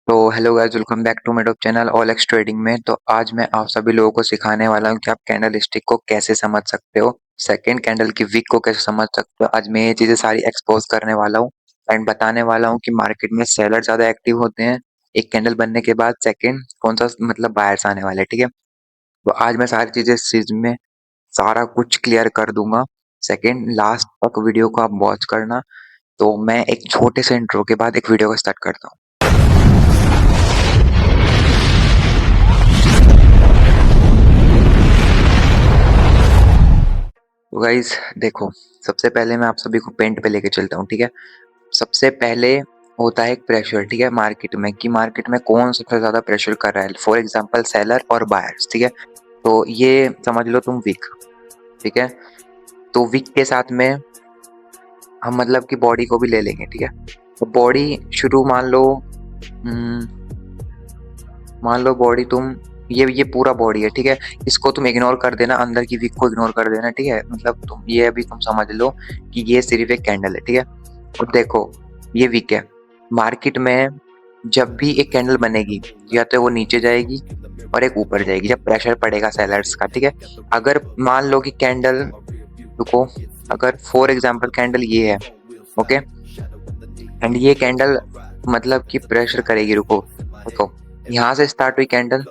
तो hello guys, welcome back to my YouTube channel all X trading में। तो आज मैं आप सभी लोगों को सिखाने वाला हूं कि आप कैंडल स्टिक को कैसे समझ सकते हो, सेकंड कैंडल की विक को कैसे समझ सकते हो। आज मैं ये चीजें सारी एक्सपोज करने वाला हूं एंड बताने वाला हूं कि मार्केट में सेलर ज्यादा एक्टिव होते हैं एक कैंडल बनने के बाद, सेकंड कौन सा मतलब बायर्स आने वाले हैं, ठीक है। तो आज मैं सारी चीजें इस चीज में सारा कुछ क्लियर कर दूंगा। सेकंड, लास्ट तक वीडियो को आप वॉच करना। तो मैं एक छोटे से इंट्रो के बाद एक वीडियो को स्टार्ट करता हूँ। तो गाइस देखो, सबसे पहले मैं आप सभी को पेंट पे लेके चलता हूँ, ठीक है। सबसे पहले होता है एक प्रेशर, ठीक है, मार्केट में कि मार्केट में कौन सबसे ज्यादा प्रेशर कर रहा है, फॉर एग्जांपल सेलर और बायर्स, ठीक है। तो ये समझ लो तुम वीक, ठीक है। तो वीक के साथ में हम मतलब कि बॉडी को भी ले लेंगे, ठीक है। तो बॉडी शुरू मान लो बॉडी तुम ये पूरा बॉडी है, ठीक है। इसको तुम इग्नोर कर देना, अंदर की विक को इग्नोर कर देना, ठीक है। मतलब तुम ये अभी तुम समझ लो कि ये सिर्फ एक कैंडल है, ठीक है। अब देखो, ये विक है। मार्केट में जब भी एक कैंडल बनेगी, या तो वो नीचे जाएगी और एक ऊपर जाएगी जब प्रेशर पड़ेगा सेलर्स का, ठीक है। अगर मान लो कि कैंडल, रुको, अगर फॉर एग्जांपल कैंडल ये है, ओके, एंड ये कैंडल मतलब कि प्रेशर करेगी, रुको देखो, यहाँ से स्टार्ट हुई कैंडल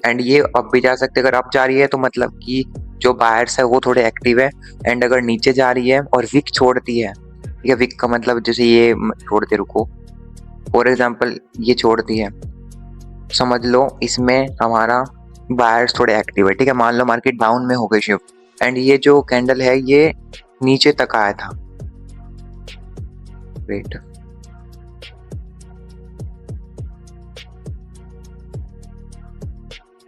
एंड ये अप भी जा सकते, अगर अप जा रही है तो मतलब कि जो बायर्स है वो थोड़े एक्टिव है। एंड अगर नीचे जा रही है और विक छोड़ती है, ठीक है, विक का मतलब जैसे ये छोड़ते, रुको, फॉर एग्जांपल ये छोड़ती है, समझ लो इसमें हमारा बायर्स थोड़े एक्टिव है, ठीक है। मान लो मार्केट डाउन में हो गई शिफ्ट एंड ये जो कैंडल है ये नीचे तक आया था, वेट,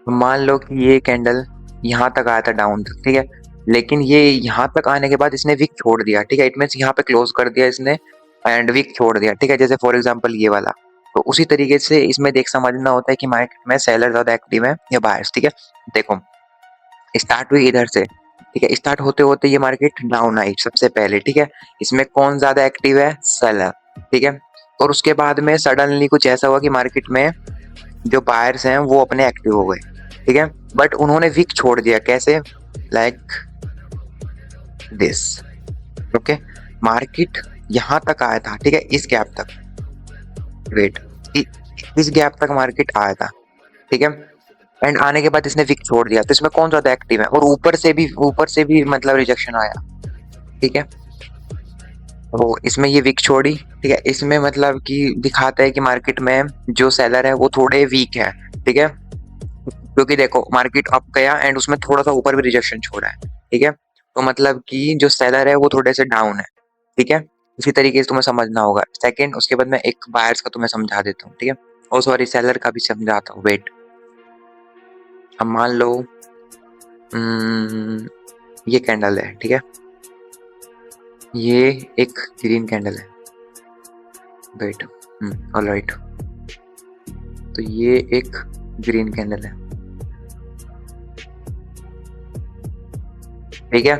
मान लो कि ये कैंडल यहाँ तक आया था डाउन तक, ठीक है। लेकिन ये यहाँ तक आने के बाद इसने विक छोड़ दिया, ठीक है। इट मीन्स यहाँ पे क्लोज कर दिया इसने एंड विक छोड़ दिया, ठीक है। जैसे फॉर एग्जांपल ये वाला, तो उसी तरीके से इसमें देख समझना होता है कि मार्केट में सेलर ज्यादा एक्टिव है या बायर्स, ठीक है। देखो, स्टार्ट हुई इधर से, ठीक है। स्टार्ट होते होते ये मार्केट डाउन आई सबसे पहले, ठीक है। इसमें कौन ज्यादा एक्टिव है, सेलर, ठीक है। और उसके बाद में सडनली कुछ ऐसा हुआ कि मार्केट में जो बायर्स हैं वो अपने एक्टिव हो गए, ठीक है। बट उन्होंने विक छोड़ दिया, कैसे, लाइक दिस, ओके। मार्केट यहाँ तक आया था, ठीक है, इस गैप तक, वेट, इस गैप तक मार्केट आया था, ठीक है। एंड आने के बाद इसने विक छोड़ दिया, तो इसमें कौन ज्यादा एक्टिव है, और ऊपर से भी मतलब रिजेक्शन आया, ठीक है। तो इसमें ये विक छोड़ी, ठीक है। इसमें मतलब कि दिखाता है कि मार्केट में जो सेलर है वो थोड़े वीक है, ठीक है। क्योंकि देखो मार्केट अप गया एंड उसमें थोड़ा सा ऊपर भी रिजेक्शन छोड़ा है, ठीक है। तो मतलब कि जो सेलर है वो थोड़े से डाउन है, ठीक है। इसी तरीके से तुम्हें समझना होगा। सेकंड, उसके बाद मैं एक बायर्स का तुम्हें समझा देता हूँ, ठीक है। और सॉरी, सेलर का भी समझाता हूँ, वेट। अब मान लो ये कैंडल है, ठीक है। ये एक ग्रीन कैंडल है, वेट, ऑलराइट। तो ये एक ग्रीन कैंडल है, ठीक है।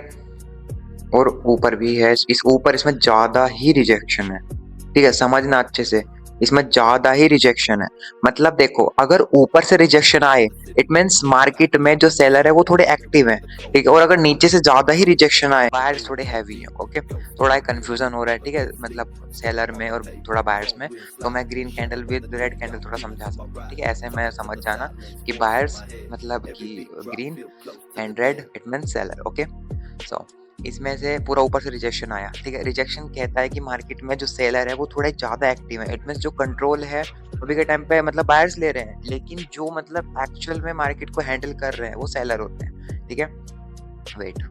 और ऊपर भी है, इस ऊपर इसमें ज्यादा ही रिजेक्शन है, ठीक है। समझना अच्छे से, इसमें ज्यादा ही रिजेक्शन है। मतलब देखो, अगर ऊपर से रिजेक्शन आए इट मीन्स मार्केट में जो सेलर है वो थोड़े एक्टिव है, ठीक है। और अगर नीचे से ज्यादा ही रिजेक्शन आए, बायर्स थोड़े हैवी है, ओके। थोड़ा कंफ्यूजन हो रहा है, ठीक है, मतलब सेलर में और थोड़ा बायर्स में। तो मैं green candle with red candle थोड़ा समझा सकता हूँ, ठीक है। ऐसे मैं समझ जाना कि बायर्स मतलब कि green and red it means seller, okay. So इसमें से पूरा ऊपर से रिजेक्शन आया, ठीक है। रिजेक्शन कहता है कि मार्केट में जो सेलर है वो थोड़े ज्यादा एक्टिव है, इट मींस जो कंट्रोल है अभी के टाइम पे मतलब बायर्स ले रहे हैं, लेकिन जो मतलब एक्चुअल में मार्केट को हैंडल कर रहे हैं वो सेलर होते हैं, ठीक है। वेट,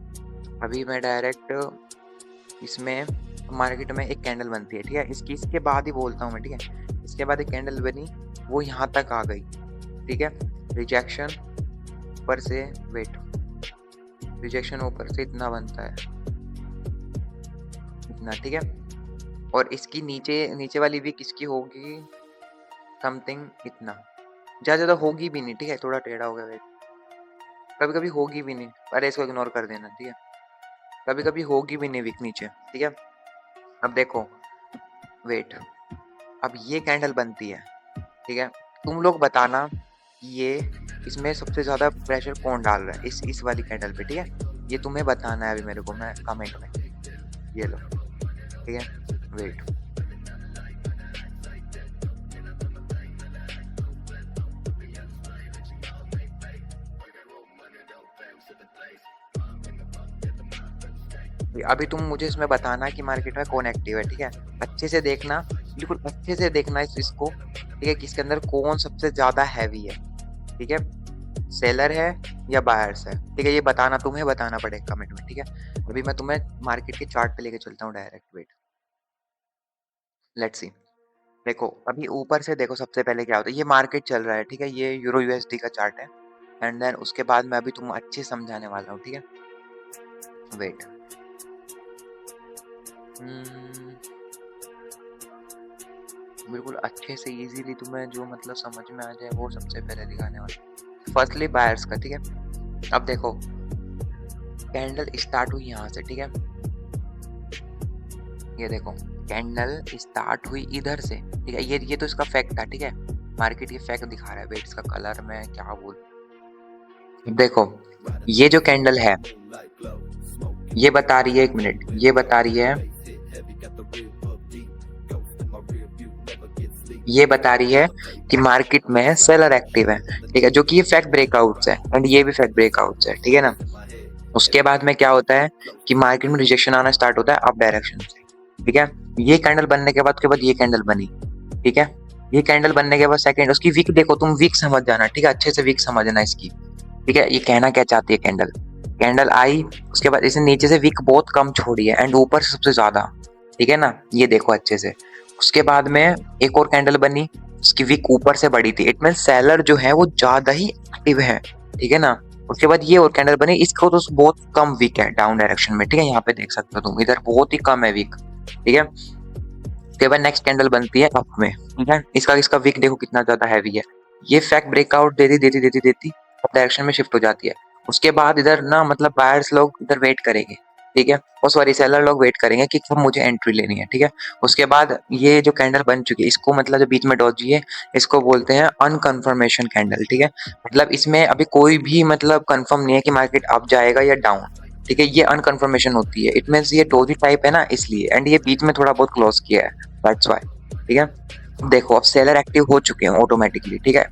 अभी मैं डायरेक्ट इसमें मार्केट में एक कैंडल बनती है, ठीक है। इसके बाद ही बोलता हूँ मैं, ठीक है। इसके बाद एक कैंडल बनी, वो यहाँ तक आ गई, ठीक है। रिजेक्शन ऊपर से, वेट, रिजेक्शन ऊपर से इतना बनता है, इतना, ठीक है। और इसकी नीचे नीचे वाली भी किसकी होगी, समथिंग इतना, ज्यादा होगी भी नहीं, ठीक है। थोड़ा टेढ़ा हो गया, वेट, कभी कभी होगी भी नहीं, अरे इसको इग्नोर कर देना, ठीक है। कभी कभी होगी भी नहीं विक नीचे, ठीक है। अब देखो, वेट, अब ये कैंडल बनती है, ठीक है। तुम लोग बताना ये इसमें सबसे ज्यादा प्रेशर कौन डाल रहा है इस वाली कैंडल पे, ठीक है। ये तुम्हें बताना है अभी मेरे को, मैं कमेंट में। ये लो, ठीक है, वेट। अभी तुम मुझे इसमें बताना कि मार्केट में कौन एक्टिव है, ठीक है। अच्छे से देखना, बिल्कुल अच्छे से देखना इसको, ठीक है, कि इसके अंदर कौन सबसे ज्यादा हैवी है, ठीक है। सेलर है या बायर्स है, ठीक है, ये बताना, तुम्हें बताना पड़ेगा कमेंट में, ठीक है। अभी मैं तुम्हें मार्केट के चार्ट पे लेके चलता हूँ डायरेक्ट, वेट, लेट्स सी। देखो अभी ऊपर से देखो, सबसे पहले क्या होता है, ये मार्केट चल रहा है, ठीक है, ये यूरो यूएसडी का चार्ट है। एंड देन उसके बाद मैं अभी तुम अच्छे समझाने वाला हूँ, ठीक है, वेट। बिल्कुल अच्छे से इजीली तुम्हें जो मतलब समझ में आ जाए वो सबसे पहले दिखाने वाला। फर्स्टली बायर्स का, ठीक है। अब देखो कैंडल स्टार्ट हुई यहाँ से, ठीक है, ये देखो कैंडल स्टार्ट हुई इधर से, ठीक है। ये तो इसका फैक्ट था, ठीक है। मार्केट ये फैक्ट दिखा रहा है, वेट इसका कलर में क्या बोल, देखो ये जो कैंडल है ये बता रही है, एक मिनट, ये बता रही है, ये बता रही है कि मार्केट में सेलर एक्टिव है, ठीक है, जो कि ये फैक्ट ब्रेकआउट्स है एंड ये भी फैक्ट ब्रेकआउट्स है, ठीक है ना। उसके बाद में क्या होता है कि मार्केट में रिजेक्शन आना स्टार्ट होता है अप डायरेक्शन से, ठीक है। ये कैंडल बनने के बाद ये कैंडल बनी, ठीक है। ये कैंडल बनने के बाद सेकंड उसकी वीक देखो, तुम वीक समझ जाना, ठीक है, अच्छे से वीक समझना इसकी, ठीक है। ये कहना क्या चाहती है कैंडल, कैंडल आई उसके बाद इसने नीचे से वीक बहुत कम छोड़ी है एंड ऊपर से सबसे ज्यादा, ठीक है ना, ये देखो अच्छे से। उसके बाद में एक और कैंडल बनी, उसकी वीक ऊपर से बड़ी थी, इट मीन सेलर जो है वो ज्यादा ही एक्टिव है, ठीक है ना। उसके बाद ये और कैंडल बनी, इसको तो बहुत कम वीक है डाउन डायरेक्शन में, ठीक है, यहाँ पे देख सकते हो तुम, इधर बहुत ही कम है वीक, ठीक है। उसके बाद नेक्स्ट कैंडल बनती है अप में, ठीक है, इसका इसका वीक देखो कितना ज्यादा हैवी है। ये फैक्ट ब्रेकआउट देती देती देती देती अप डायरेक्शन में शिफ्ट हो जाती है। उसके बाद इधर ना मतलब बायर्स लोग इधर वेट करेंगे, ठीक है, और सॉरी सेलर लोग वेट करेंगे कि कब मुझे एंट्री लेनी है, ठीक है। उसके बाद ये जो कैंडल बन चुकी है इसको मतलब जो बीच में डॉजी है इसको बोलते हैं अनकन्फर्मेशन कैंडल, ठीक है। मतलब इसमें अभी कोई भी मतलब कंफर्म नहीं है कि मार्केट अप जाएगा या डाउन, ठीक है, ये अनकन्फर्मेशन होती है, इट मींस ये डोजी टाइप है ना इसलिए, एंड ये बीच में थोड़ा बहुत क्लोज किया है, दैट्स व्हाई, ठीक है। देखो अब सेलर एक्टिव हो चुके हैं ऑटोमेटिकली, ठीक है।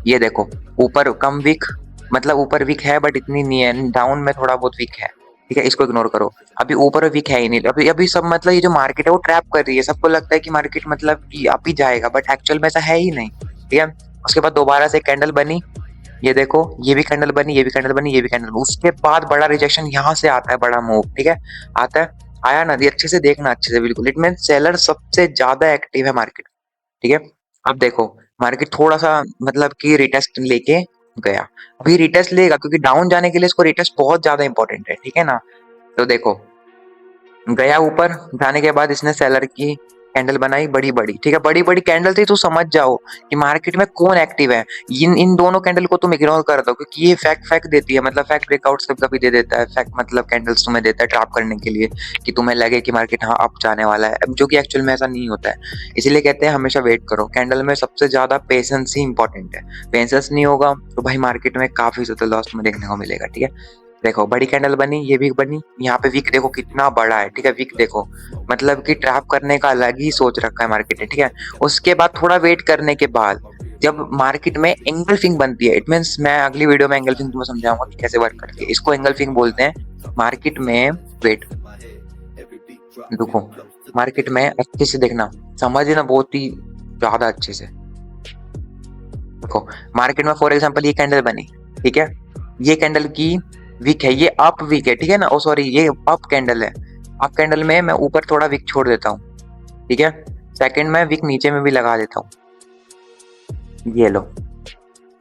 ये देखो ऊपर कम वीक, मतलब ऊपर वीक है बट इतनी नहीं है, डाउन में थोड़ा बहुत वीक है, ठीक है, इसको इग्नोर करो। अभी ऊपर वीक है ही नहीं, अभी अभी सब मतलब ये जो मार्केट है वो ट्रैप कर रही है, सबको लगता है कि मार्केट मतलब कि अप ही जाएगा बट एक्चुअल में ऐसा है ही नहीं, ठीक है। उसके बाद दोबारा से कैंडल बनी, ये देखो ये भी कैंडल बनी, ये भी कैंडल बनी, ये भी कैंडल बनी। उसके बाद बड़ा रिजेक्शन यहाँ से आता है, बड़ा मूव, ठीक है, आता है, आया ना, ये अच्छे से देखना, अच्छे से बिल्कुल, इट मीन सेलर सबसे ज्यादा एक्टिव है मार्केट, ठीक है। अब देखो मार्केट थोड़ा सा मतलब कि रिटेस्ट लेके गया, अभी रिटेस्ट लेगा क्योंकि डाउन जाने के लिए इसको रिटेस्ट बहुत ज्यादा इंपॉर्टेंट है, ठीक है ना। तो देखो गया ऊपर, जाने के बाद इसने सेलर की कैंडल बनाई बड़ी बड़ी, ठीक है, बड़ी बड़ी कैंडल थी, तो समझ जाओ कि मार्केट में कौन एक्टिव है। इन दोनों कैंडल को तुम इग्नोर कर दो क्योंकि ये फैक्ट फैक्ट देती है, मतलब फैक्ट ब्रेकआउट्स कभी कभी दे देता है, फैक्ट मतलब कैंडल्स तुम्हें देता है ट्रैप करने के लिए कि तुम्हें लगे कि मार्केट हाँ अप जाने वाला है, जो कि एक्चुअल में ऐसा नहीं होता है। इसीलिए कहते हैं हमेशा वेट करो, कैंडल में सबसे ज्यादा पेशेंस ही इंपॉर्टेंट है, पेशेंस नहीं होगा तो भाई मार्केट में काफी ज्यादा लॉस में देखने को मिलेगा, ठीक है। देखो बड़ी कैंडल बनी, ये भी बनी, यहाँ पे वीक देखो कितना बड़ा है, ठीक है, वीक देखो मतलब कि ट्रैप करने का अलग ही सोच रखा है मार्केट ने, ठीक है। उसके बाद थोड़ा वेट करने के बाद जब मार्केट में एंगल्फिंग बनती है, इट मींस मैं अगली वीडियो में एंगल्फिंग तुम्हें समझाऊंगा कि कैसे वर्क करती है, इसको एंगल्फिंग बोलते हैं मार्केट में। वेट देखो मार्केट में अच्छे से देखना, समझना बहुत ही ज्यादा अच्छे से। देखो मार्केट में फॉर एग्जांपल ये कैंडल बनी, ठीक है, ये कैंडल की वीक है, ये अप वीक है, ठीक है ना, ओ सॉरी ये अप कैंडल है, अप कैंडल में मैं ऊपर थोड़ा वीक छोड़ देता हूँ, ठीक है, सेकंड में वीक नीचे में भी लगा देता हूँ, ये लो,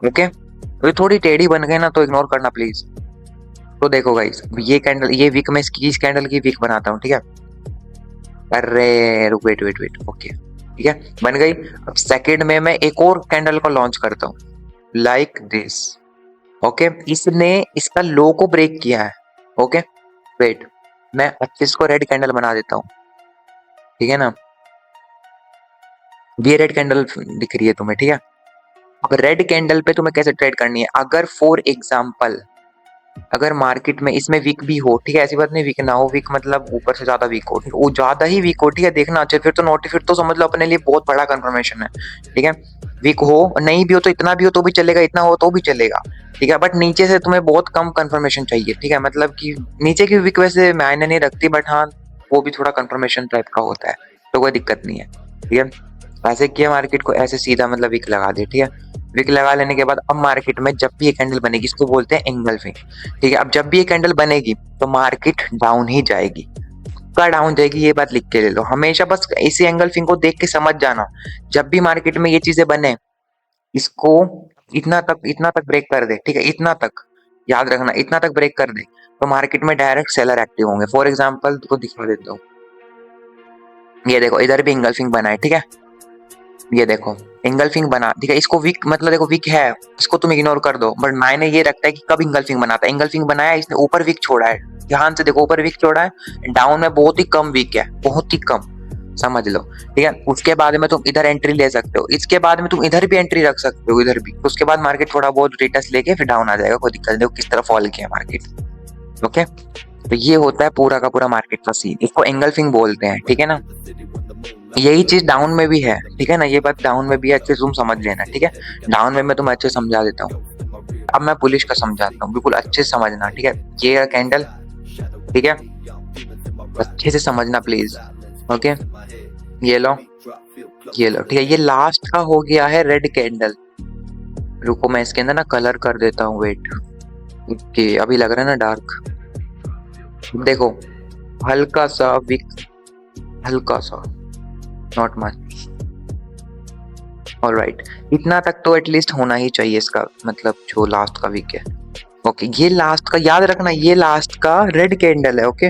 ओके। तो थोड़ी टेढ़ी बन गई ना तो इग्नोर करना प्लीज। तो देखो गाइस ये कैंडल, ये वीक में इस कैंडल की वीक बनाता हूँ, ठीक है। अरे रुक, वेट वेट वेट, ओके, ठीक है, बन गई। अब सेकंड में मैं एक और कैंडल को लॉन्च करता हूँ लाइक दिस, ओके, इसने इसका लो को ब्रेक किया है, ओके। वेट मैं 25 को रेड कैंडल बना देता हूँ, ठीक है ना, ये रेड कैंडल दिख रही है तुम्हें, ठीक है। अब रेड कैंडल पे तुम्हें कैसे ट्रेड करनी है, अगर फॉर एग्जांपल अगर मार्केट में इसमें वीक भी हो, ठीक है, ऐसी बात नहीं वीक ना हो, वीक मतलब ऊपर से ज्यादा वीक हो, ठीक है, वो ज्यादा ही वीक हो, ठीक है, देखना अच्छे, फिर तो नोट, फिर तो समझ लो अपने लिए बहुत बड़ा कंफर्मेशन है, ठीक है। वीक हो नहीं भी हो तो इतना भी हो तो भी चलेगा, इतना हो तो भी चलेगा, ठीक है, बट नीचे से तुम्हें बहुत कम कंफर्मेशन चाहिए, ठीक है, मतलब कि नीचे की वीक वैसे मायने नहीं रखती, बट हाँ वो भी थोड़ा कंफर्मेशन टाइप का होता है, तो कोई दिक्कत नहीं है, ठीक है। ऐसे किया मार्केट को ऐसे सीधा मतलब वीक लगा दे, ठीक है। विक लगा लेने के बाद अब मार्केट में जब भी ये कैंडल बनेगी, इसको बोलते हैं एंगल्फिंग, ठीक है। अब जब भी ये कैंडल बनेगी तो मार्केट डाउन ही जाएगी, का डाउन जाएगी, ये बात लिख के ले लो हमेशा, बस इसी एंगल्फिंग को देख के समझ जाना। जब भी मार्केट में ये चीजें बने, इसको इतना तक ब्रेक कर दे, ठीक है, इतना तक याद रखना, इतना तक ब्रेक कर दे तो मार्केट में डायरेक्ट सेलर एक्टिव होंगे। फॉर एग्जाम्पल को दिखा देता हूँ, ये देखो इधर भी एंगल्फिंग बना है, ठीक है, ये देखो इंगल्फिंग बना, ठीक है, इसको वीक मतलब देखो वीक है, इसको तुम इग्नोर कर दो, बट मायने ये रखता है कि कब इंगल्फिंग बनाता है, इंगल्फिंग बनाया इसने ऊपर वीक छोड़ा है, ध्यान से देखो ऊपर वीक छोड़ा है, डाउन में बहुत ही कम वीक है, बहुत ही कम, समझ लो, ठीक है। उसके बाद में तुम इधर एंट्री ले सकते हो, इसके बाद में तुम इधर भी एंट्री रख सकते हो, इधर भी, उसके बाद मार्केट थोड़ा बहुत रिटर्न लेके फिर डाउन आ जाएगा, कोई दिक्कत नहीं, किस तरह फॉल किया मार्केट, ओके। तो ये होता है पूरा का पूरा मार्केट का सीन, इसको एंगल्फिंग बोलते हैं, ठीक है ना। यही चीज डाउन में भी है, ठीक है ना, ये बात डाउन में भी है, अच्छे से तुम समझ लेना, ठीक है। डाउन में मैं तुम्हें अच्छे समझा देता हूँ, अब मैं पुलिस का समझाता हूँ, बिल्कुल अच्छे से समझना, ठीक है। ये कैंडल, ठीक है, अच्छे से समझना प्लीज, ओके। ये लो, ये लो, ठीक है, ये लास्ट का हो गया है रेड कैंडल। रुको मैं इसके अंदर ना कलर कर देता हूँ, वेट, ओके, अभी लग रहा है ना डार्क, देखो हल्का सा विक, हल्का सा, नॉट मच, ऑलराइट, इतना तक तो एटलीस्ट होना ही चाहिए इसका, मतलब जो लास्ट का वीक है, ओके। ये लास्ट का याद रखना, ये लास्ट का रेड कैंडल है, ओके।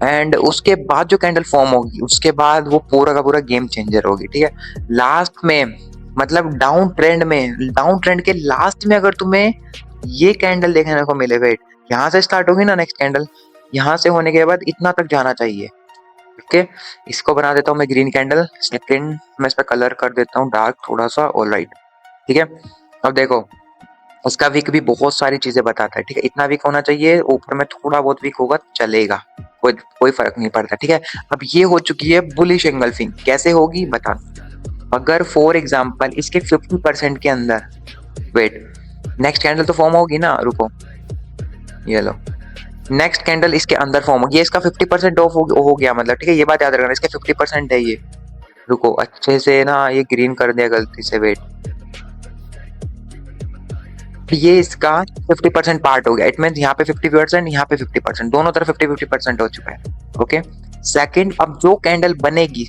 एंड उसके बाद जो कैंडल फॉर्म होगी उसके बाद वो पूरा का पूरा गेम चेंजर होगी, ठीक है। लास्ट में मतलब डाउन ट्रेंड में, डाउन ट्रेंड के लास्ट में अगर तुम्हें ये कैंडल देखने को मिले, वेट, यहाँ से स्टार्ट होगी ना नेक्स्ट कैंडल, यहाँ से होने के बाद इतना तक जाना चाहिए, ओके। इसको बना देता हूँ मैं ग्रीन कैंडल, सेकंड मैं इस पर कलर कर देता हूँ डार्क थोड़ा सा, ऑलराइट, ठीक है। अब देखो उसका वीक भी बहुत सारी चीजें बताता है, ठीक है, इतना वीक होना चाहिए, ऊपर में थोड़ा बहुत वीक होगा चलेगा, कोई कोई फर्क नहीं पड़ता, ठीक है। अब ये हो चुकी है बुलिश एंगल्फिंग, कैसे होगी बता, अगर फॉर एग्जांपल इसके 50% के अंदर, वेट, नेक्स्ट कैंडल तो फॉर्म होगी ना, रुको, ये लो, नेक्स्ट कैंडल इसके अंदर फॉर्म होगी, ये इसका 50% ऑफ हो गया, मतलब ठीक है, ये बात याद रखना, इसके 50% है ये, रुको अच्छे से ना ये ग्रीन कर दिया गलती से, वेट, ये इसका 50% पार्ट हो गया, इट मीन यहाँ पे 50%, यहाँ पे 50%, दोनों तरफ 50-50% हो चुका है, ओके। सेकंड, अब जो कैंडल बनेगी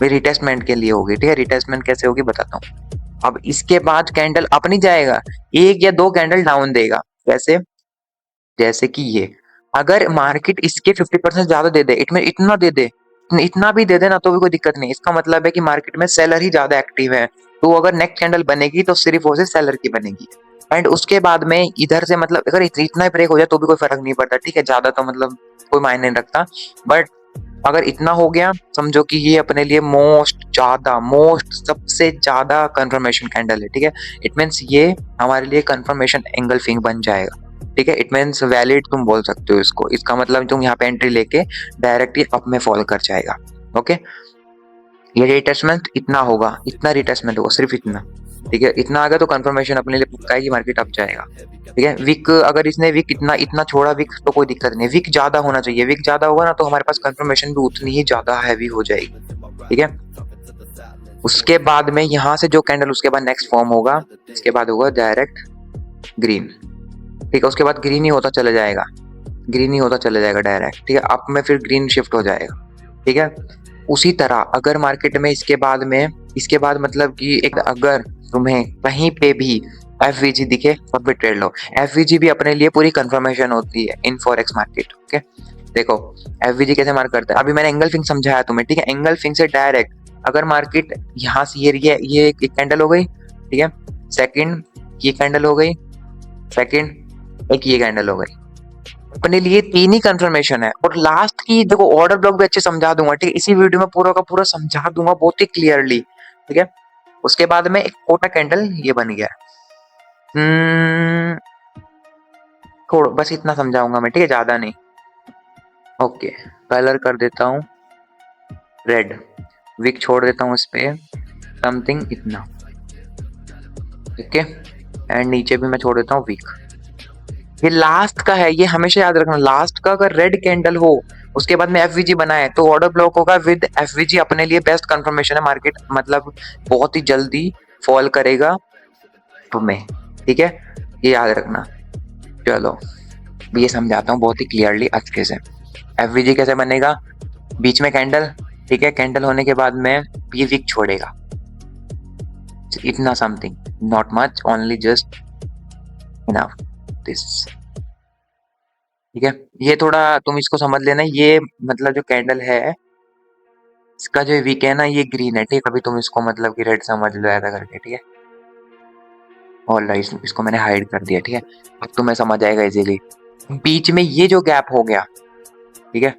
वे रिटेस्टमेंट के लिए होगी, ठीक है, रिटेस्टमेंट कैसे होगी बताता हूँ। अब इसके बाद कैंडल अप नहीं जाएगा, एक या दो कैंडल डाउन देगा, कैसे, जैसे कि ये, अगर मार्केट इसके 50% ज्यादा दे दे, इट मीन इतना दे दे, इतना भी दे दे ना तो भी कोई दिक्कत नहीं, इसका मतलब है कि मार्केट में सेलर ही ज्यादा एक्टिव है, तो अगर नेक्स्ट कैंडल बनेगी तो सिर्फ वो सेलर की बनेगी। एंड उसके बाद में इधर से मतलब अगर इतना ही ब्रेक हो जाए तो भी कोई फर्क नहीं पड़ता, ठीक है, ज्यादा तो मतलब कोई मायने नहीं रखता, बट अगर इतना हो गया समझो कि ये अपने लिए मोस्ट सबसे ज्यादा कंफर्मेशन कैंडल है, ठीक है। इट मीन्स ये हमारे लिए कंफर्मेशन एंगल्फिंग बन जाएगा, ठीक है, इट मीन्स वैलिड तुम बोल सकते हो इसको, इसका मतलब तुम यहाँ पे एंट्री लेके डायरेक्ट ही अप में फॉल कर जाएगा, ओके। ये रिटेस्टमेंट इतना होगा, इतना रिटेस्टमेंट होगा, सिर्फ इतना, ठीक है, इतना आ गया तो कंफर्मेशन अपने लिए पक्का है कि मार्केट अप जाएगा, ठीक है। विक अगर इसने विक इतना इतना छोड़ा विक तो कोई दिक्कत नहीं, विक ज्यादा होना चाहिए, विक ज्यादा होगा ना तो हमारे पास कंफर्मेशन भी उतनी ही ज्यादा हैवी हो जाएगी, ठीक है। उसके बाद में यहाँ से जो कैंडल उसके बाद नेक्स्ट फॉर्म होगा, इसके बाद होगा डायरेक्ट ग्रीन, ठीक है, उसके बाद ग्रीन ही होता चला जाएगा, ग्रीन ही होता चला जाएगा डायरेक्ट, ठीक है, अप में फिर ग्रीन शिफ्ट हो जाएगा, ठीक है। उसी तरह अगर मार्केट में इसके बाद मतलब कि एक अगर तुम्हें कहीं पे भी एफवीजी दिखे तब भी ट्रेड लो, एफवीजी भी अपने लिए पूरी कंफर्मेशन होती है इन फॉरेक्स मार्केट, ओके। देखो एफवीजी कैसे मार्क करता है, अभी मैंने एंगल फिंग समझाया तुम्हें, ठीक है, एंगल फिंग से डायरेक्ट अगर मार्केट यहाँ से ये एक कैंडल हो गई, ठीक है, सेकंड ये कैंडल हो गई, सेकंड एक ये कैंडल हो गई, अपने लिए तीन ही कंफर्मेशन है, और लास्ट की देखो ऑर्डर ब्लॉक भी अच्छे समझा दूंगा, ठीक है, इसी वीडियो में पूरा का पूरा समझा दूंगा बहुत ही क्लियरली, ठीक है। उसके बाद में एक छोटा कैंडल ये बन गया। थोड़ा बस इतना समझाऊंगा मैं, ठीक है, ज्यादा नहीं। ओके, कलर कर देता हूँ रेड, विक छोड़ देता हूँ इस पे समथिंग इतना, ठीक है, एंड नीचे भी मैं छोड़ देता हूँ विक। ये लास्ट का है, ये हमेशा याद रखना, लास्ट का अगर रेड कैंडल हो उसके बाद में एफवीजी बनाए तो ऑर्डर ब्लॉक होगा विद एफवीजी, अपने लिए बेस्ट कंफर्मेशन है, मार्केट मतलब बहुत ही जल्दी फॉल करेगा तुम्हें, ठीक है, ये याद रखना। चलो ये समझाता हूँ बहुत ही क्लियरली अच्छे से। एफवीजी कैसे बनेगा, बीच में कैंडल, ठीक है, कैंडल होने के बाद में ये विक छोड़ेगा इतना something, not much, only just enough this, ठीक है। ये थोड़ा तुम इसको समझ लेना, ये मतलब जो कैंडल है इसका जो विक है ना ये ग्रीन है, ठीक है, कभी तुम इसको मतलब कि रेड समझ लो ऐसा करके, ठीक है। ऑलराइट, इसको मैंने हाइड कर दिया, ठीक है, अब तुम्हें समझ आएगा इजीली। बीच में ये जो गैप हो गया, ठीक है,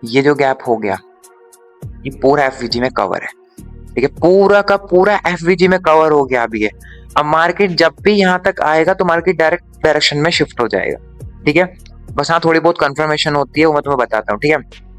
ये जो गैप हो गया ये पूरा एफवीजी में कवर है, ठीक है, पूरा का पूरा एफवीजी में कवर हो गया अभी ये। अब मार्केट जब भी यहाँ तक आएगा तो मार्केट डायरेक्ट डायरेक्शन में शिफ्ट हो जाएगा, ठीक है, बस हाँ थोड़ी बहुत कंफर्मेशन होती है वो मैं तुम्हें बताता हूँ, ठीक है।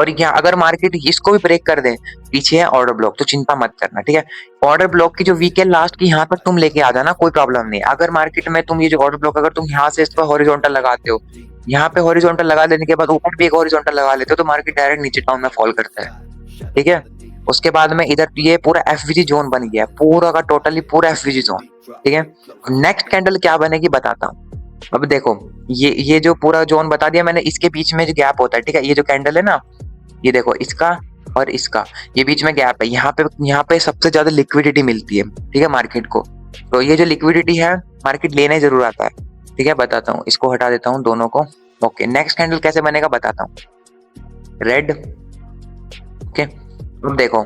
और यहाँ अगर मार्केट इसको भी ब्रेक कर दे, पीछे है ऑर्डर ब्लॉक, तो चिंता मत करना, ठीक है। ऑर्डर ब्लॉक की जो वीक है लास्ट की यहाँ तक तुम लेके आ जाना, कोई प्रॉब्लम नहीं। अगर मार्केट में तुम ये जो ऑर्डर ब्लॉक अगर तुम यहाँ से इस पर हॉरिजॉन्टल लगाते हो, यहाँ पे हॉरिजॉन्टल लगा देने के बाद ऊपर भी एक हॉरिजॉन्टल लगा लेते हो तो मार्केट डायरेक्ट नीचे टाउन में फॉल करता है, ठीक है। उसके बाद में इधर ये पूरा एफवीजी जोन बन गया, पूरा का टोटली पूरा एफवीजी जोन, ठीक है। नेक्स्ट कैंडल क्या बनेगी बताता हूँ। अब देखो ये जो पूरा जोन बता दिया मैंने, इसके बीच में जो गैप होता है, ठीक है, ये जो कैंडल है ना, ये देखो इसका और इसका ये बीच में गैप है, यहाँ पे सबसे ज्यादा लिक्विडिटी मिलती है, ठीक है, मार्केट को। तो ये जो लिक्विडिटी है मार्केट लेने जरूर आता है, ठीक है, बताता हूँ, इसको हटा देता हूँ दोनों को। ओके, नेक्स्ट कैंडल कैसे बनेगा बताता हूँ, रेड, ओके। अब देखो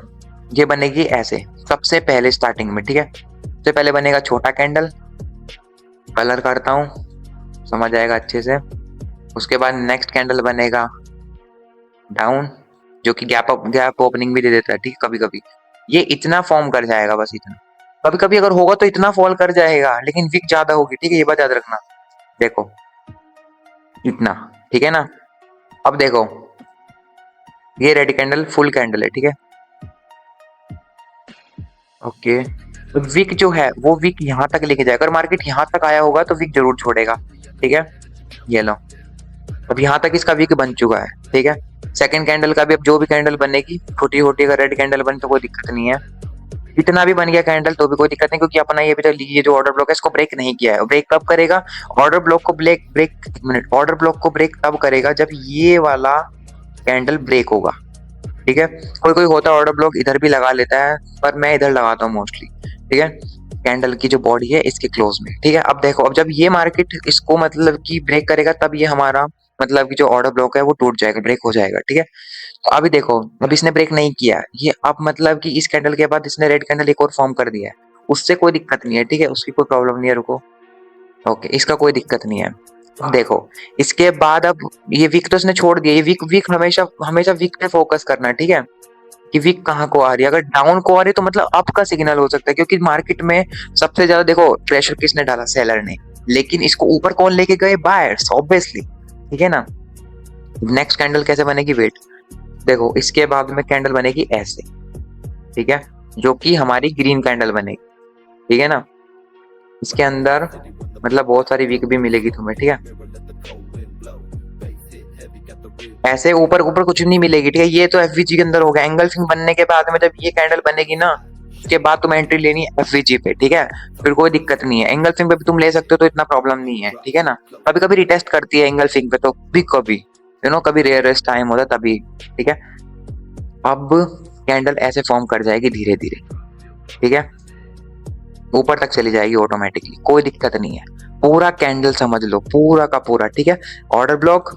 ये बनेगी ऐसे सबसे पहले स्टार्टिंग में, ठीक है, सबसे पहले बनेगा छोटा कैंडल, कलर करता हूँ समझ आएगा अच्छे से। उसके बाद नेक्स्ट कैंडल बनेगा डाउन, जो कि गैप ओपनिंग भी दे देता है, ठीक है, कभी कभी ये इतना फॉर्म कर जाएगा, बस इतना, कभी कभी अगर होगा तो इतना फॉल कर जाएगा लेकिन विक ज्यादा होगी, ठीक है, ये बात याद रखना। देखो इतना, ठीक है ना। अब देखो ये रेड कैंडल फुल कैंडल है, ठीक है, ओके। तो विक जो है वो विक यहाँ तक लेके जाएगा, अगर मार्केट यहाँ तक आया होगा तो विक जरूर छोड़ेगा, ठीक है, ये लो, अब यहाँ तक इसका विक बन चुका है, ठीक है। सेकंड कैंडल का भी अब जो भी कैंडल बनेगी छोटी छोटी, अगर रेड कैंडल बने तो कोई दिक्कत नहीं है, इतना भी बन गया कैंडल तो भी कोई दिक्कत नहीं, क्योंकि अपना ये अभी तक ये जो ऑर्डर ब्लॉक है इसको ब्रेक नहीं किया है। ब्रेक कब करेगा, ऑर्डर ब्लॉक को ऑर्डर ब्लॉक को ब्रेक तब करेगा जब ये वाला कैंडल ब्रेक होगा, ठीक है। कोई कोई होता है ऑर्डर ब्लॉक इधर भी लगा लेता है, पर मैं इधर लगाता हूँ मोस्टली, ठीक है, कैंडल की जो बॉडी है इसके क्लोज में, ठीक है। अब देखो अब जब ये मार्केट इसको मतलब कि ब्रेक करेगा तब ये हमारा मतलब कि जो ऑर्डर ब्लॉक है वो टूट जाएगा, ब्रेक हो जाएगा, ठीक है। तो अभी देखो अब इसने ब्रेक नहीं किया ये, अब मतलब कि इस कैंडल के बाद इसने रेड कैंडल एक और फॉर्म कर दिया है, उससे कोई दिक्कत नहीं है, ठीक है, उसकी कोई प्रॉब्लम नहीं है, रुको, ओके, इसका कोई दिक्कत नहीं है। देखो इसके बाद अब ये वीक तो इसने छोड़ दिया, ये वीक वीक हमेशा हमेशा वीक पे फोकस करना है, ठीक है, कि वीक कहाँ को आ रही है, अगर डाउन को आ रही है तो मतलब अप का सिग्नल हो सकता है, क्योंकि मार्केट में सबसे ज्यादा देखो प्रेशर किसने डाला, सेलर ने, लेकिन इसको ऊपर कौन लेके गए, बायर्स ऑब्वियसली, ठीक है ना। नेक्स्ट कैंडल कैसे बनेगी, वेट, देखो इसके बाद में कैंडल बनेगी ऐसे, ठीक है, जो कि हमारी ग्रीन कैंडल बनेगी, ठीक है ना। इसके अंदर मतलब बहुत सारी वीक भी मिलेगी तुम्हें, ठीक है, ऐसे ऊपर ऊपर कुछ नहीं मिलेगी, ठीक है, ये तो एफवीजी के अंदर होगा। एंगल्फिंग बनने के बाद में जब ये कैंडल बनेगी ना उसके बाद तुम्हें एंट्री लेनी है एफवीजी पे, ठीक है, फिर कोई दिक्कत नहीं है, एंगल्फिंग पे भी तुम ले सकते हो तो इतना प्रॉब्लम नहीं है, ठीक है ना। कभी कभी रिटेस्ट करती है एंगल्फिंग पे, तो भी कभी कभी रेयरेस्ट टाइम होता है तभी, ठीक है। अब कैंडल ऐसे फॉर्म कर जाएगी धीरे धीरे, ठीक है, ऊपर तक चली जाएगी ऑटोमेटिकली, कोई दिक्कत नहीं है, पूरा कैंडल समझ लो पूरा का पूरा, ठीक है। ऑर्डर ब्लॉक,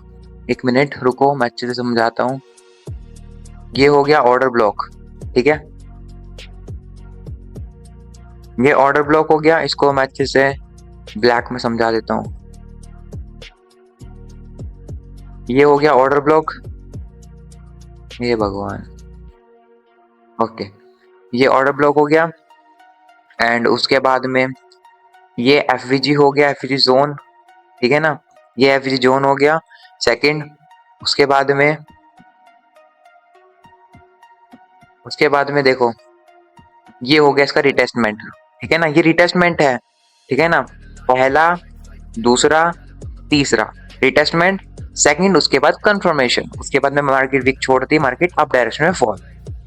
एक मिनट रुको मैं अच्छे से समझाता हूँ, ये हो गया ऑर्डर ब्लॉक, ठीक है, ये ऑर्डर ब्लॉक हो गया, इसको मैं अच्छे से ब्लैक में समझा देता हूँ, ये हो गया ऑर्डर ब्लॉक, ये भगवान, ओके। ये ऑर्डर ब्लॉक हो गया। एंड उसके बाद में ये एफवीजी हो गया, एफवीजी जोन, ठीक है ना, ये एफवीजी जोन हो गया सेकंड। उसके बाद में देखो ये हो गया इसका रिटेस्टमेंट, ठीक है ना, ये रिटेस्टमेंट है, ठीक है ना, पहला, दूसरा, तीसरा रिटेस्टमेंट, सेकंड, उसके बाद कंफर्मेशन, उसके बाद में मार्केट वीक छोड़ती है, मार्केट अप डायरेक्शन में फॉल,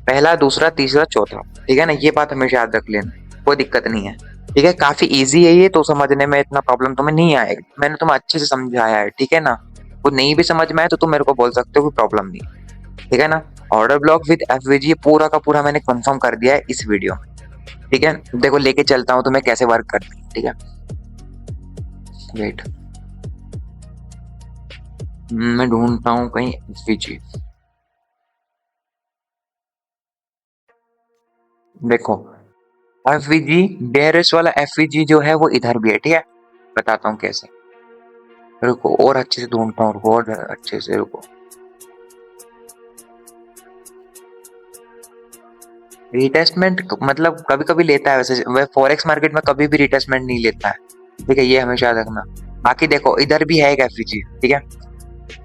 पहला, दूसरा, तीसरा, चौथा, ठीक है ना, ये बात हमेशा याद रख लेना, कोई दिक्कत नहीं है, ठीक है, काफी इजी है ये तो, समझने में इतना प्रॉब्लम तुम्हें नहीं आएगा, मैंने तुम्हें अच्छे से समझाया है, ठीक है ना, वो नहीं भी समझ में आए तो तुम मेरे को बोल सकते हो, कोई प्रॉब्लम नहीं, ठीक है ना। ऑर्डर ब्लॉक विद एफवीजी पूरा का पूरा मैंने कंफर्म कर दिया है इस वीडियो में, ठीक है, देखो लेके चलता हूँ तुम्हें कैसे वर्क करती है, ठीक है, वेट, मैं ढूंढता हूँ कहीं एफवीजी। देखो एफवीजी बेयरिश वाला एफवीजी जो है वो इधर भी है, ठीक है, बताता हूँ कैसे, रुको और अच्छे से ढूंढता हूँ, रुको और अच्छे से रुको। रिटेस्टमेंट मतलब कभी कभी लेता है, वैसे वह फॉरेक्स मार्केट में कभी भी रिटेस्टमेंट नहीं लेता है, ठीक है, ये हमेशा याद रखना। बाकी देखो इधर भी है एक एफवीजी, ठीक है,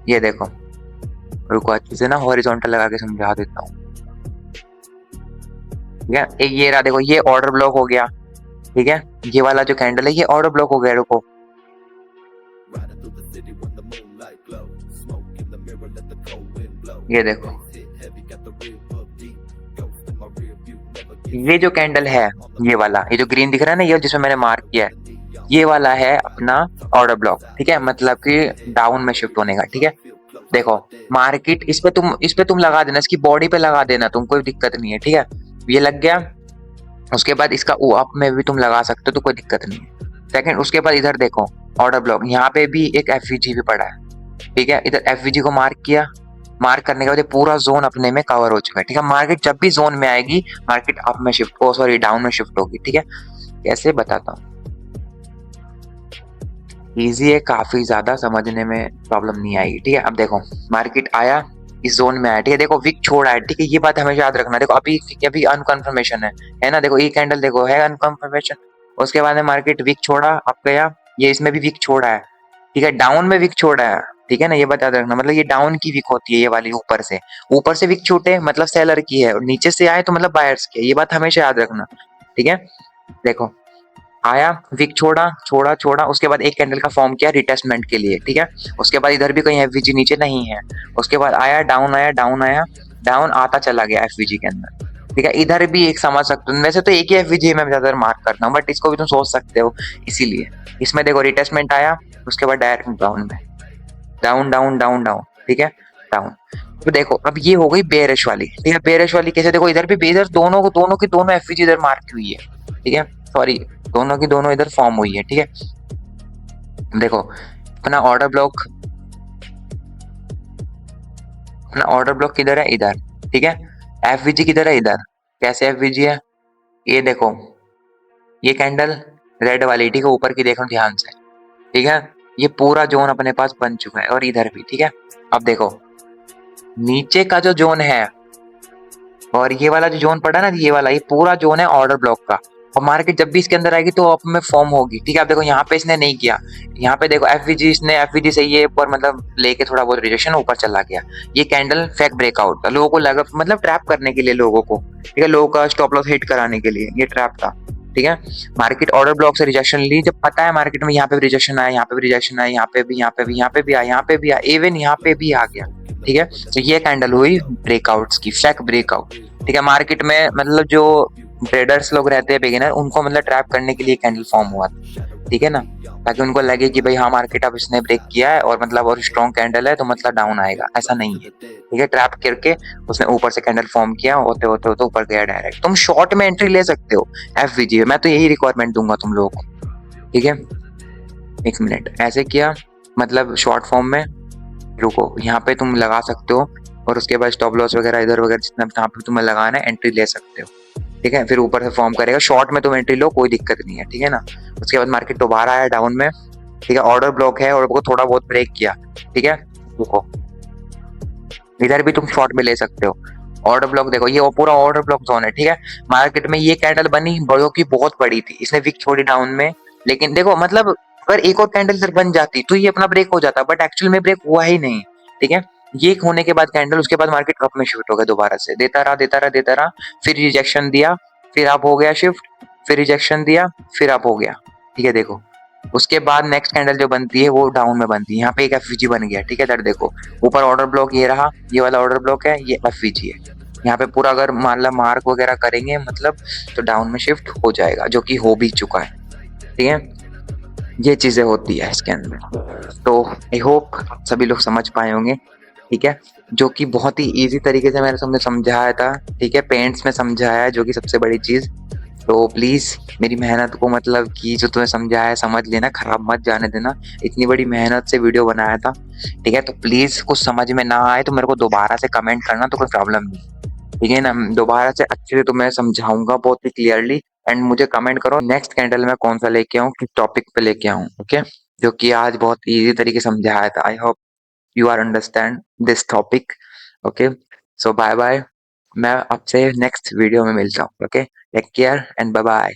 ये देखो, रुको अच्छे से ना हॉरिजॉन्टल लगा के समझा देता हूँ, ठीक है, एक ये रहा, देखो ये ऑर्डर ब्लॉक हो गया, ठीक है, ये वाला जो कैंडल है ये ऑर्डर ब्लॉक हो गया, रुको, ये देखो, ये जो कैंडल है, ये वाला, ये जो ग्रीन दिख रहा है ना, ये जिसमें मैंने मार्क किया है, ये वाला है अपना ऑर्डर ब्लॉक, ठीक है, मतलब कि डाउन में शिफ्ट होने का, ठीक है, देखो मार्केट इस पे तुम लगा देना, इसकी बॉडी पे लगा देना तुम, कोई दिक्कत नहीं है, ठीक है, ये लग गया, उसके बाद इसका ओ अप में भी तुम लगा सकते हो तो कोई दिक्कत नहीं है, सेकंड, उसके बाद इधर देखो ऑर्डर ब्लॉक, यहाँ पे भी एक एफवीजी भी पड़ा है, ठीक है, इधर एफवीजी को मार्क किया, मार्क करने के बाद ये पूरा जोन अपने में कवर हो चुका है, ठीक है, मार्केट जब भी जोन में आएगी मार्केट अप में शिफ्ट, ओ सॉरी डाउन में शिफ्ट होगी, ठीक है, कैसे बताता हूँ, इजी है, काफी ज्यादा समझने में प्रॉब्लम नहीं आएगी, ठीक है, अब देखो मार्केट आया इस जोन में आया, ठीक है, देखो विक छोड़ा है, ठीक है, ये बात हमेशा याद रखना, देखो अभी अभी अनकंफर्मेशन है ना, देखो ये कैंडल देखो है अनकंफर्मेशन, उसके बाद में मार्केट विक छोड़ा, अब गया, ये इसमें भी विक छोड़ा है, ठीक है, डाउन में विक छोड़ा है, ठीक है ना, ये बात याद रखना, मतलब ये डाउन की विक होती है, ये वाली ऊपर से विक छूटे मतलब सेलर की है, और नीचे से आए तो मतलब बायर्स की है, ये बात हमेशा याद रखना, ठीक है, देखो आया विक छोड़ा छोड़ा छोड़ा, उसके बाद एक कैंडल का फॉर्म किया रिटेस्टमेंट के लिए, ठीक है, उसके बाद इधर भी कहीं एफवीजी नीचे नहीं है, उसके बाद आया डाउन, आया डाउन, आया डाउन, आता चला गया एफवीजी के अंदर, ठीक है, इधर भी एक समझ सकते हो, वैसे तो एक ही एफवीजी मैं ज्यादातर मार्क करता हूँ, बट इसको भी तुम सोच सकते हो, इसीलिए इसमें देखो रिटेस्टमेंट आया, उसके बाद डायरेक्ट डाउन में, डाउन डाउन डाउन डाउन, ठीक है, डाउन, तो देखो अब ये हो गई बेयरिश वाली, ठीक है, बेयरिश वाली कैसे, देखो इधर भी बेयरिश, दोनों एफवीजी इधर मार्क हुई है, ठीक है, सॉरी दोनों की दोनों इधर फॉर्म हुई है, ठीक है, देखो अपना ऑर्डर ब्लॉक किधर है, इधर, ठीक है, एफवीजी किधर है, इधर, कैसे एफवीजी है, ये देखो ये कैंडल रेड वाली, ठीक है, ऊपर की देखो ध्यान से, ठीक है, ये पूरा जोन अपने पास बन चुका है, और इधर भी, ठीक है, अब देखो नीचे का जो जोन है और ये वाला जो जोन पड़ा ना, ये वाला, ये पूरा जोन है ऑर्डर ब्लॉक का, और मार्केट जब भी इसके अंदर आएगी तो अप में फॉर्म होगी, ठीक है, आप देखो यहाँ पे इसने नहीं किया, यहाँ पे देखो एफवीजी से ये ऊपर मतलब लेके थोड़ा बहुत रिजेक्शन ऊपर चला गया, ये कैंडल फेक ब्रेकआउट था, लोगों को लगा मतलब ट्रैप करने के लिए लोगों को, ठीक है, लोगों का स्टॉप लॉस हिट कराने के लिए ये ट्रैप था, ठीक है, मार्केट ऑर्डर ब्लॉक से रिजेक्शन ली, जब पता है मार्केट में यहाँ पे भी रिजेक्शन आया, यहाँ पे भी रिजेक्शन आया, यहाँ पे भी, यहाँ पे भी, यहाँ पे भी आया, यहाँ पे भी आया, इवन यहाँ पे भी आ गया, ठीक है, तो ये कैंडल हुई ब्रेकआउट्स की, फेक ब्रेकआउट, ठीक है, मार्केट में मतलब जो ट्रेडर्स लोग रहते हैं बिगिनर, उनको मतलब ट्रैप करने के लिए कैंडल फॉर्म हुआ था, ठीक है ना, ताकि उनको लगे कि भाई हाँ मार्केट अब इसने ब्रेक किया है और मतलब और स्ट्रॉन्ग कैंडल है तो मतलब डाउन आएगा, ऐसा नहीं है, ठीक है, ट्रैप करके उसने ऊपर से कैंडल फॉर्म किया, होते होते होते ऊपर गया डायरेक्ट, तुम शॉर्ट में एंट्री ले सकते हो एफवीजी, मैं तो यही रिक्वायरमेंट दूंगा तुम लोगों को, ठीक है, एक मिनट ऐसे किया, मतलब शॉर्ट फॉर्म में, रुको यहाँ पे तुम लगा सकते हो, और उसके बाद स्टॉप लॉस वगैरह इधर वगैरह जितना जहाँ पे तुम्हें लगाना है एंट्री ले सकते हो, ठीक है, फिर ऊपर से फॉर्म करेगा, शॉर्ट में तुम एंट्री लो कोई दिक्कत नहीं है, ठीक है ना, उसके बाद मार्केट दोबारा आया डाउन में, ठीक है, ऑर्डर ब्लॉक है, ऑर्डर को थोड़ा बहुत ब्रेक किया, ठीक है, देखो इधर भी तुम शॉर्ट में ले सकते हो, ऑर्डर ब्लॉक देखो, ये पूरा ऑर्डर ब्लॉक जोन है, ठीक है। मार्केट में ये कैंडल बनी बड़ों की बहुत बड़ी थी, इसने विक छोड़ी डाउन में। लेकिन देखो मतलब अगर एक और कैंडल इधर बन जाती तो ये अपना ब्रेक हो जाता, बट एक्चुअल में ब्रेक हुआ ही नहीं, ठीक है। ये होने के बाद कैंडल, उसके बाद मार्केट अप में शिफ्ट हो गया दोबारा से, देता रहा देता रहा देता रहा, फिर रिजेक्शन दिया, फिर अप हो गया शिफ्ट, फिर रिजेक्शन दिया, फिर अप हो गया, ठीक है। देखो उसके बाद नेक्स्ट कैंडल जो बनती है वो डाउन में बनती है, यहाँ पे एक एफवीजी बन गया, ठीक है। इधर देखो ऊपर ऑर्डर ब्लॉक ये रहा, ये वाला ऑर्डर ब्लॉक है, ये एफवीजी है। यहाँ पे पूरा अगर मान ला मार्क वगैरह करेंगे मतलब तो डाउन में शिफ्ट हो जाएगा, जो कि हो भी चुका है, ठीक है। ये चीजें होती है इसके अंदर। तो आई होप सभी लोग समझ पाए होंगे, ठीक है। जो कि बहुत ही इजी तरीके से मैंने तुमने समझाया था, ठीक है, पेंट्स में समझाया है, जो कि सबसे बड़ी चीज। तो प्लीज मेरी मेहनत को मतलब कि जो तुम्हें समझाया है समझ लेना, खराब मत जाने देना। इतनी बड़ी मेहनत से वीडियो बनाया था, ठीक है। तो प्लीज कुछ समझ में ना आए तो मेरे को दोबारा से कमेंट करना, तो कोई प्रॉब्लम नहीं, ठीक है ना। दोबारा से अच्छे से तुम्हें समझाऊंगा बहुत ही क्लियरली। एंड मुझे कमेंट करो नेक्स्ट कैंडल में कौन सा लेके आऊँ, किस टॉपिक पे लेके आऊँ, ओके। जो कि आज बहुत इजी तरीके से समझाया था। I hope you are understand this topic, okay. So bye bye, मैं आपसे नेक्स्ट वीडियो में मिलता हूँ, okay. Take care and bye bye.